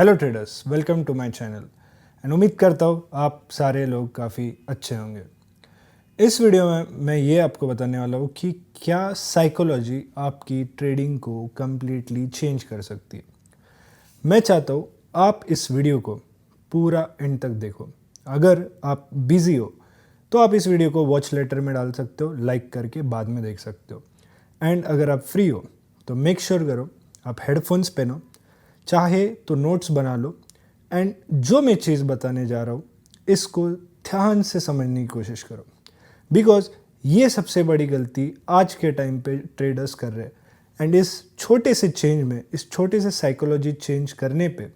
Hello traders, welcome to my channel and उम्मीद करता हूँ आप सारे लोग काफ़ी अच्छे होंगे। इस वीडियो में मैं ये आपको बताने वाला हूँ कि क्या साइकोलॉजी आपकी ट्रेडिंग को कम्प्लीटली चेंज कर सकती है। मैं चाहता हूँ आप इस वीडियो को पूरा एंड तक देखो। अगर आप बिज़ी हो तो आप इस वीडियो को वॉच लेटर में डाल सकते हो, लाइक करके बाद में देख सकते हो। एंड अगर आप फ्री हो तो मेक श्योर करो आप हेडफोन्स पहनो, चाहे तो नोट्स बना लो एंड जो मैं चीज़ बताने जा रहा हूँ इसको ध्यान से समझने की कोशिश करो। बिकॉज ये सबसे बड़ी गलती आज के टाइम पे ट्रेडर्स कर रहे हैं एंड इस छोटे से चेंज में, इस छोटे से साइकोलॉजी चेंज करने पे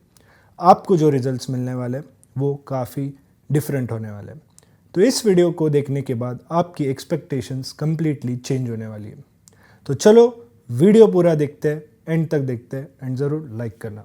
आपको जो रिजल्ट्स मिलने वाले हैं वो काफ़ी डिफरेंट होने वाले हैं। तो इस वीडियो को देखने के बाद आपकी एक्सपेक्टेशंस कंप्लीटली चेंज होने वाली है। तो चलो वीडियो पूरा देखते हैं, एंड तक देखते हैं एंड ज़रूर लाइक करना।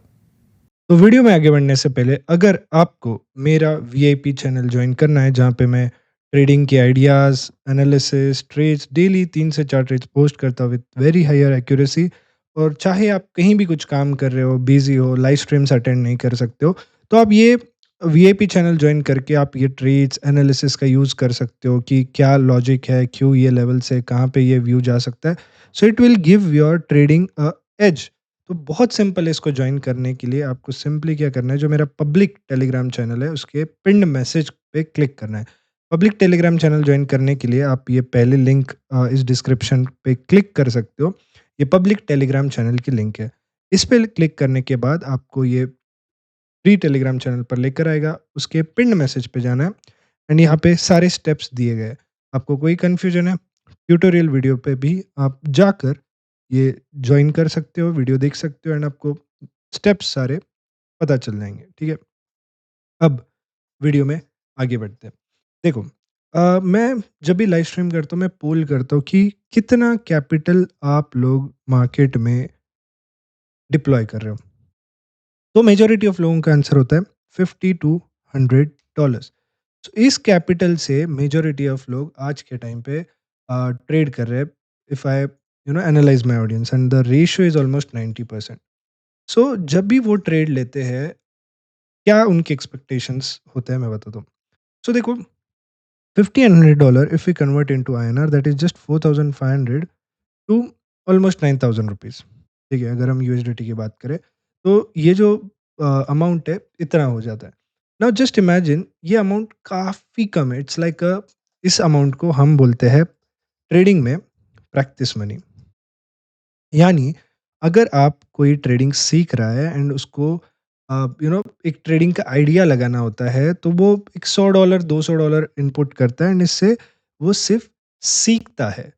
तो वीडियो में आगे बढ़ने से पहले अगर आपको मेरा वीआईपी चैनल ज्वाइन करना है जहाँ पे मैं ट्रेडिंग के आइडियाज़, एनालिसिस, ट्रेड्स डेली 3 से 4 ट्रेड्स पोस्ट करता हूँ विद वेरी हायर एक्यूरेसी, और चाहे आप कहीं भी कुछ काम कर रहे हो, बिजी हो, लाइव स्ट्रीम्स अटेंड नहीं कर सकते हो, तो आप ये वीआईपी चैनल ज्वाइन करके आप ये ट्रेड्स एनालिसिस का यूज़ कर सकते हो कि क्या लॉजिक है, क्यों ये लेवल से कहाँ पे ये व्यू जा सकता है। So it will give your trading a edge. तो बहुत सिंपल है, इसको ज्वाइन करने के लिए आपको सिंपली क्या करना है, जो मेरा पब्लिक टेलीग्राम चैनल है उसके पिन्ड मैसेज पे क्लिक करना है। पब्लिक टेलीग्राम चैनल ज्वाइन करने के लिए आप ये पहले लिंक इस डिस्क्रिप्शन पे क्लिक कर सकते हो। ये पब्लिक टेलीग्राम चैनल की लिंक है। इस पे क्लिक करने के बाद आपको ये फ्री टेलीग्राम चैनल पर लेकर आएगा। उसके पिन्ड मैसेज पे जाना है एंड यहाँ पे सारे स्टेप्स दिए गए हैं। आपको कोई कन्फ्यूजन है, ट्यूटोरियल वीडियो पे भी आप जाकर ये जॉइन कर सकते हो, वीडियो देख सकते हो एंड आपको स्टेप्स सारे पता चल जाएँगे, ठीक है? अब वीडियो में आगे बढ़ते हैं। देखो, मैं जब भी लाइव स्ट्रीम करता हूँ, मैं पोल करता हूँ कि कितना कैपिटल आप लोग मार्केट में डिप्लॉय कर रहे हो। तो मेजॉरिटी ऑफ लोगों का आंसर होता है 50 टू $100। सो इस कैपिटल से मेजॉरिटी ऑफ लोग आज के टाइम पे ट्रेड कर रहे हैं। If I analyse my audience and the ratio is almost 90%। सो जब भी वो ट्रेड लेते हैं, क्या उनके एक्सपेक्टेशंस होते हैं मैं बताता हूँ। सो देखो, 50 and $100 if we convert into INR that is just 4500 to almost 9000 rupees. ठीक है, अगर हम यूएसडीटी की बात करें तो ये जो अमाउंट है इतना हो जाता है। नाउ जस्ट इमेजिन ये अमाउंट काफ़ी कम है। इट्स लाइक इस अमाउंट को हम बोलते हैं ट्रेडिंग में प्रैक्टिस मनी। यानी अगर आप कोई ट्रेडिंग सीख रहा है एंड उसको एक ट्रेडिंग का आइडिया लगाना होता है, तो वो एक $100 $200 इनपुट करता है एंड इससे वो सिर्फ सीखता है।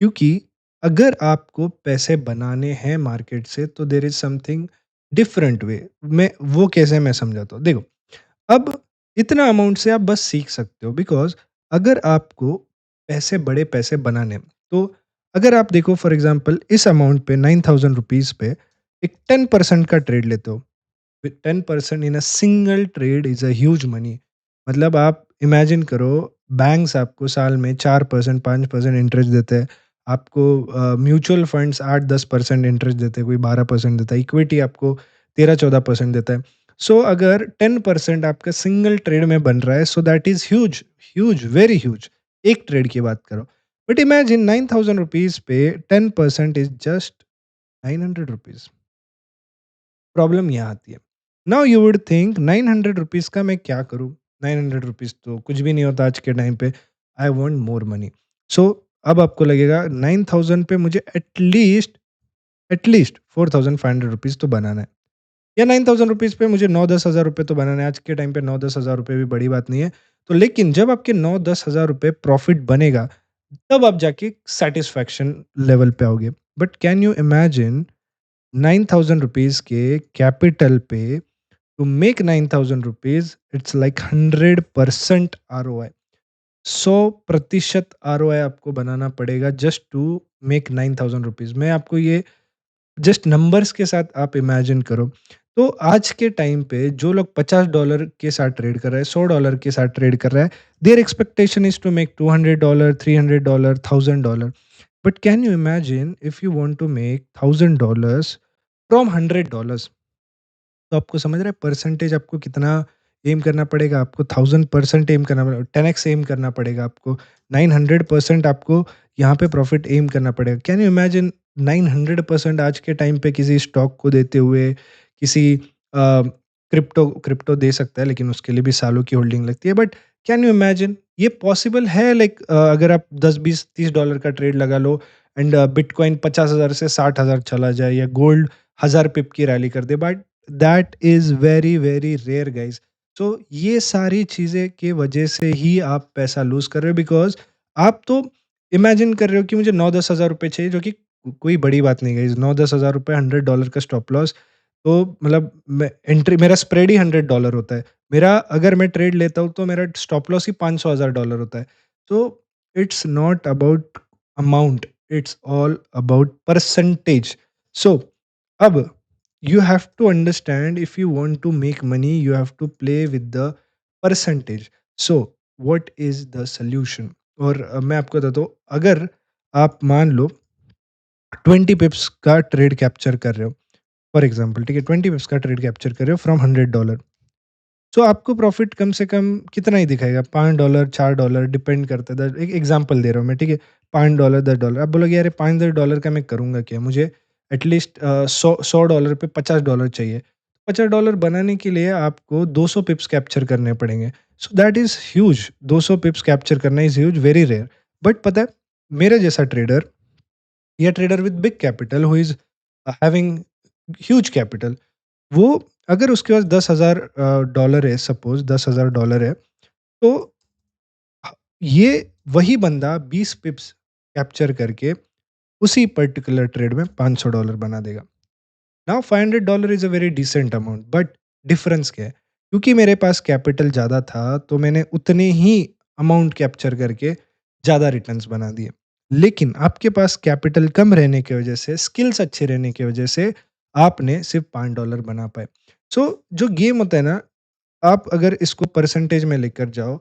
क्योंकि अगर आपको पैसे बनाने हैं मार्केट से तो there is something different way. मैं समझाता हूँ। देखो, अब इतना अमाउंट से आप बस सीख सकते हो, बिकॉज़ अगर आपको बड़े पैसे बनाने हैं, तो अगर आप देखो फॉर एग्ज़ाम्पल इस अमाउंट पे 9000 रुपीज़ पे एक 10% का ट्रेड लेते हो। 10% in a single trade is a huge money. मतलब आप इमेजिन करो, बैंक्स आपको साल में 4% 5% इंटरेस्ट देते हैं। आपको म्यूचुअल फंड्स 8-10% इंटरेस्ट देते हैं, कोई 12% देता है। इक्विटी आपको 13-14% देता है। सो अगर 10% आपका सिंगल ट्रेड में बन रहा है, so that is huge, huge, very huge. एक ट्रेड की बात करो। बट इमेजिन 9000 रुपीज़ पे 10% इज़ जस्ट 900 रुपीज़। प्रॉब्लम यहाँ आती है। Now you would think 900 rupees का मैं क्या करूँ? 900 रुपीज़ तो कुछ भी नहीं होता आज के टाइम पे। I want more money. सो अब आपको लगेगा 9000 पे मुझे एटलीस्ट 4500 रुपीज़ तो बनाना है। या 9000 रुपीज़ पे मुझे 9-10 हज़ार रुपए तो बनाना है। आज के टाइम पे 9-10 हज़ार रुपए भी बड़ी बात नहीं है। तो लेकिन जब आपके 9-10 हज़ार रुपए प्रॉफ़िट बनेगा, तब आप जाके सैटिस्फैक्शन लेवल पे आओगे। But can you imagine 9000 rupees के कैपिटल पे to make 9000 rupees, it's like 100% ROI. 100% ROI आपको बनाना पड़ेगा जस्ट टू मेक 9000 रुपीज़। मैं आपको ये जस्ट नंबर्स के साथ आप इमेजिन करो। तो आज के टाइम पे जो लोग $50 के साथ ट्रेड कर रहे हैं, $100 के साथ ट्रेड कर रहा है, their expectation is to make $200, $300, $1000। But can you imagine if you want to make $1000 from $100? तो आपको समझ रहा है परसेंटेज आपको कितना एम करना पड़ेगा, आपको 1000% एम करना पड़ेगा, 10x एम करना पड़ेगा आपको, 900% आपको यहाँ पे प्रॉफिट एम करना पड़ेगा। कैन यू इमेजिन 900% आज के टाइम पे किसी स्टॉक को देते हुए, किसी क्रिप्टो क्रिप्टो दे सकता है लेकिन उसके लिए भी सालों की होल्डिंग लगती है। बट कैन यू इमेजिन ये पॉसिबल है? लाइक अगर आप 10 20 30 डॉलर का ट्रेड लगा लो एंड बिटकॉइन 50,000 से 60,000 चला जाए, या गोल्ड 1000 पिप की रैली कर दे, but that is very very rare guys. So ये सारी चीजें के वजह से ही आप पैसा लूज कर रहे हो, बिकॉज आप तो इमेजिन कर रहे हो कि मुझे 9 10 हज़ार रुपए चाहिए, जो कि कोई बड़ी बात नहीं गाइज। 9 10 हज़ार रुपए, $100 का स्टॉप लॉस, तो मतलब मैं एंट्री, मेरा स्प्रेड ही $100 होता है। मेरा अगर मैं ट्रेड लेता हूँ तो मेरा स्टॉप लॉस ही 500,000 डॉलर होता है। तो it's not about amount, it's all about percentage. So अब you have to understand, if you want to make money you have to play with the percentage. So what is the solution? और मैं आपको बताता हूँ, अगर आप मान लो 20 पिप्स का ट्रेड कैप्चर कर रहे हो, फॉर एग्जांपल, ठीक है, 20 पिप्स का ट्रेड कैप्चर कर रहे हो फ्रॉम $100, सो आपको प्रॉफिट कम से कम कितना ही दिखाएगा? $5, $4, डिपेंड करता है। एक एग्जांपल दे रहा हूँ मैं, ठीक है, $5, $10। आप बोलोगे अरे $5 10 का मैं करूँगा क्या, मुझे एटलीस्ट 100 $100 पे $50 चाहिए। $50 बनाने के लिए आपको 200 पिप्स कैप्चर करने पड़ेंगे। So that is huge. 200 pips capture करना is huge, very rare. But पता है, मेरे जैसा ट्रेडर या trader with big capital who is having huge capital, वो अगर उसके पास $10,000 है, सपोज $10,000 है, तो ये वही बंदा 20 पिप्स कैप्चर करके उसी पर्टिकुलर ट्रेड में $500 बना देगा। Now $500 is a very decent amount, but difference क्या है? क्योंकि मेरे पास कैपिटल ज़्यादा था तो मैंने उतने ही अमाउंट कैप्चर करके ज़्यादा रिटर्न्स बना दिए। लेकिन आपके पास कैपिटल कम रहने की वजह से, स्किल्स अच्छे रहने की वजह से आपने सिर्फ $5 बना पाए। सो जो गेम होता है ना, आप अगर इसको परसेंटेज में लेकर जाओ,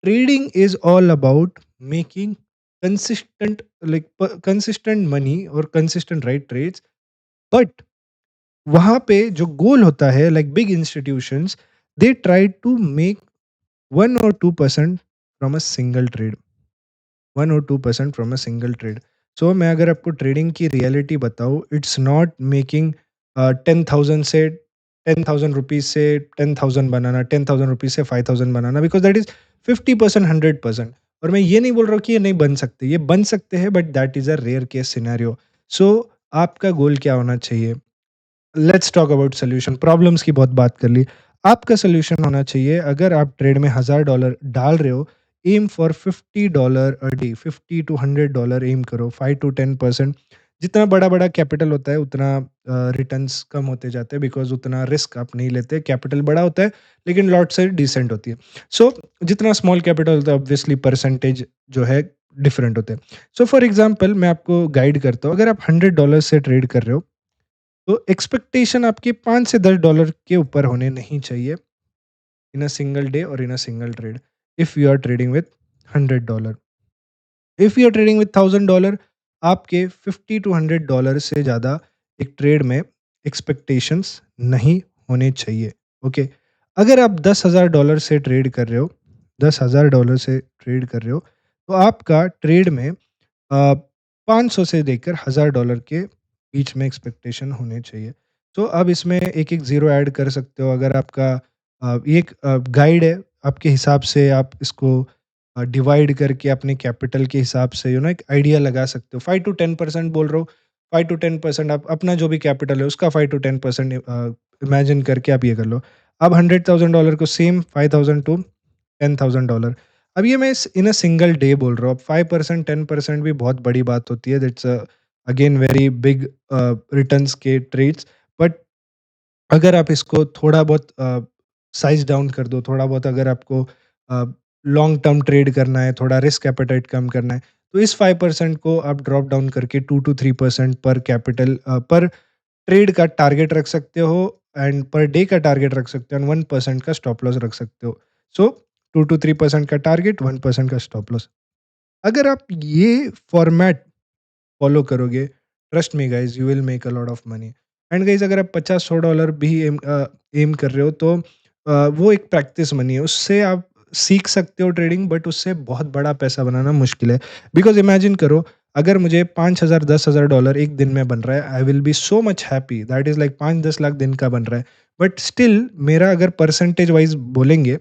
trading is all about making consistent, like consistent money और कंसिस्टेंट राइट ट्रेड्स। बट वहाँ पे जो गोल होता है, like big institutions, they try to make 1 or 2% from a single trade, 1 or 2% from a single trade. So मैं अगर आपको trading की रियलिटी बताऊँ, इट्स नॉट मेकिंग 10,000 से 10,000 बनाना, 10,000 रुपीज से 5,000 बनाना, बिकॉज दैट इज 50%, 100%। और मैं ये नहीं बोल रहा हूँ कि ये नहीं बन सकते, ये बन सकते हैं, but that is a rare case scenario. So आपका गोल क्या होना चाहिए? Let's talk about solution. Problems की बहुत बात कर ली। आपका सोल्यूशन होना चाहिए, अगर आप ट्रेड में $1,000 डाल रहे हो, aim for $50 a day, 50 to 100 dollar aim करो, 5 to 10%। जितना बड़ा बड़ा कैपिटल होता है उतना रिटर्न्स कम होते जाते हैं, बिकॉज उतना रिस्क आप नहीं लेते। कैपिटल बड़ा होता है लेकिन लॉट साइज डिसेंट होती है। सो जितना स्मॉल कैपिटल होता है, ऑब्वियसली परसेंटेज जो है डिफरेंट होते हैं। सो फॉर एग्जाम्पल मैं आपको गाइड करता हूँ, अगर आप $100 से ट्रेड कर रहे हो, तो एक्सपेक्टेशन आपके 5 से 10 डॉलर के ऊपर होने नहीं चाहिए इन अ सिंगल डे और in a single trade, if you are trading with $100। If you are trading with $1,000, आपके 50 to 100 डॉलर से ज़्यादा एक ट्रेड में एक्सपेक्टेशंस नहीं होने चाहिए। ओके, अगर आप $10,000 से ट्रेड कर रहे हो, $10,000 से ट्रेड कर रहे हो, तो आपका ट्रेड में 500 से लेकर $1,000 के बीच में एक्सपेक्टेशन होने चाहिए। तो अब इसमें एक एक ज़ीरो ऐड कर सकते हो। अगर आपका ये एक गाइड है, आपके हिसाब से आप इसको डिवाइड करके अपने कैपिटल के हिसाब से एक आइडिया लगा सकते हो। 5 to 10% बोल रहा हूँ, 5 to 10% आप अपना जो भी कैपिटल है उसका 5 to 10% इमेजिन करके आप ये कर लो। अब $100,000 को सेम 5,000 to 10,000 डॉलर। अब ये मैं इन अ सिंगल डे बोल रहा हूँ। अब 5% 10% भी बहुत बड़ी बात होती है। That's again very big returns के ट्रेड्स। बट अगर आप इसको थोड़ा बहुत साइज़ डाउन कर दो, थोड़ा बहुत अगर आपको लॉन्ग टर्म ट्रेड करना है, थोड़ा रिस्क एपेटाइट कम करना है, तो इस 5% को आप ड्रॉप डाउन करके 2 to 3% पर कैपिटल पर ट्रेड का टारगेट रख सकते हो, एंड पर डे का टारगेट रख सकते हो, एंड 1% का स्टॉप लॉस रख सकते हो। सो 2 to 3% का टारगेट, 1% का स्टॉप लॉस। अगर आप ये फॉर्मेट फॉलो करोगे, trust me guys, you will make a lot of money. And guys अगर आप 50-100 डॉलर भी एम कर रहे हो तो वो एक प्रैक्टिस मनी है, उससे आप सीख सकते हो ट्रेडिंग, बट उससे बहुत बड़ा पैसा बनाना मुश्किल है। बिकॉज इमेजिन करो, अगर मुझे 5,000 10,000 डॉलर एक दिन में बन रहा है, I will be so much happy, that is like 5-10 lakh दिन का बन रहा है। बट स्टिल मेरा अगर परसेंटेज वाइज बोलेंगे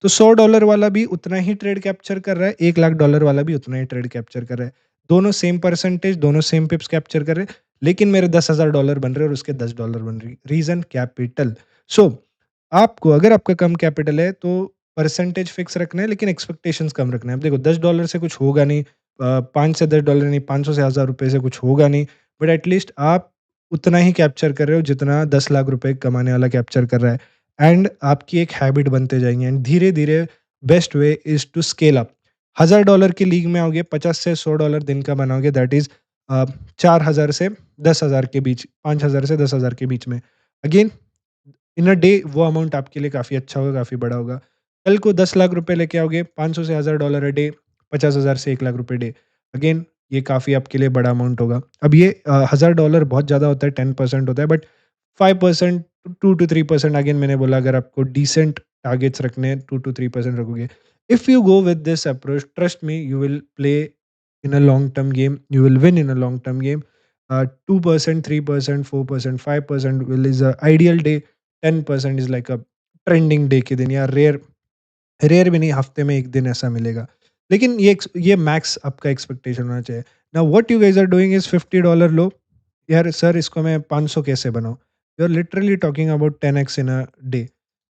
तो 100 डॉलर वाला भी उतना ही ट्रेड कैप्चर कर रहा है, 1 लाख डॉलर वाला भी उतना ही ट्रेड कैप्चर कर रहा है। दोनों सेम परसेंटेज, दोनों सेम पिप्स कैप्चर कर रहे हैं, लेकिन मेरे 10,000 डॉलर बन रहे हैं और उसके 10 डॉलर बन रही। Reason capital. सो आपको, अगर आपका कम कैपिटल है तो परसेंटेज फिक्स रखना है, लेकिन एक्सपेक्टेशंस कम रखना है। अब देखो, 10 डॉलर से कुछ होगा नहीं, 5 से 10 डॉलर नहीं, 500 से 1,000 रुपये से कुछ होगा नहीं, बट एटलीस्ट आप उतना ही कैप्चर कर रहे हो जितना 10 लाख रुपए कमाने वाला कैप्चर कर रहा है। एंड आपकी एक हैबिट बनते जाएंगे, एंड धीरे धीरे best way is to scale up. 1,000 dollar की लीग में आओगे, 50 से 100 डॉलर दिन का बनाओगे, दैट इज 4,000 से 10,000 के बीच, 5,000 से 10,000 के बीच में। अगेन इन अ डे वो अमाउंट आपके लिए काफ़ी अच्छा होगा, काफ़ी बड़ा होगा। कल को 10 लाख रुपए लेके आओगे, 500 से 1,000 डॉलर अ डे, 50,000 से 1 लाख रुपए डे। अगेन ये काफ़ी आपके लिए बड़ा अमाउंट होगा। अब ये 1,000 डॉलर बहुत ज़्यादा होता है, 10% होता है, बट 5%, 2 to 3%, अगेन मैंने बोला, अगर आपको डिसेंट टारगेट्स रखने हैं, 2 to 3% रखोगे। If you go with this approach, trust me, you will play in a long term game, you will win in a long term game. 2%, 3%, 4%, 5% will is a ideal day. 10% is like a trending day के दिन, या rare, rare भी नहीं, हफ्ते में एक दिन ऐसा मिलेगा। लेकिन ये मैक्स आपका एक्सपेक्टेशन होना चाहिए। Now what you guys are doing is $50 लो, यार सर इसको मैं 500 कैसे बनाऊं? You are literally talking about 10x in a day.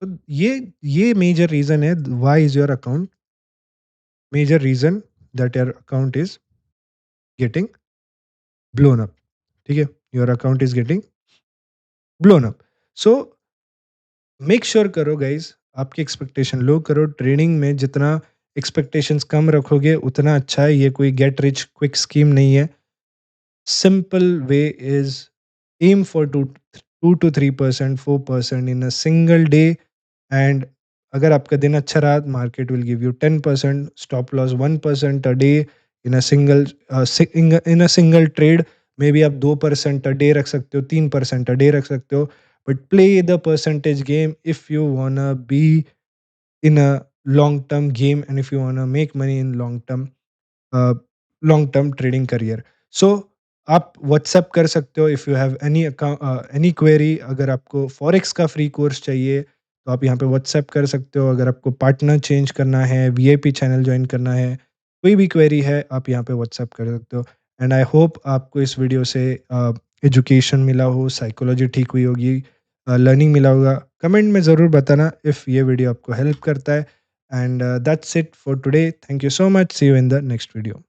तो ये मेजर रीजन है why is your account, major reason that your account is getting blown up. ठीक है, your account is getting blown up. So make sure करो guys, आपकी expectation low करो। Trading में जितना एक्सपेक्टेशंस कम रखोगे उतना अच्छा है। ये कोई गेट रिच क्विक स्कीम नहीं है। Simple way is aim for 2 to 3%, 4% in a single day. And अगर आपका दिन अच्छा रहा, market will give you 10%, stop loss 1% a day in a single trade. Maybe आप 2% a day रख सकते हो, 3% a day रख सकते हो, but play the percentage game if you wanna be in a long term game, and if you wanna make money in long term trading career. So आप WhatsApp कर सकते हो if you have any query. अगर आपको forex का free course चाहिए तो आप यहाँ पे व्हाट्सएप कर सकते हो। अगर आपको पार्टनर चेंज करना है, वीआईपी चैनल ज्वाइन करना है, कोई भी क्वेरी है, आप यहाँ पे व्हाट्सएप कर सकते हो। एंड आई होप आपको इस वीडियो से एजुकेशन मिला हो, साइकोलॉजी ठीक हुई होगी, लर्निंग मिला होगा। कमेंट में ज़रूर बताना इफ़ ये वीडियो आपको हेल्प करता है। And that's it for today. Thank you so much, see you in the next video.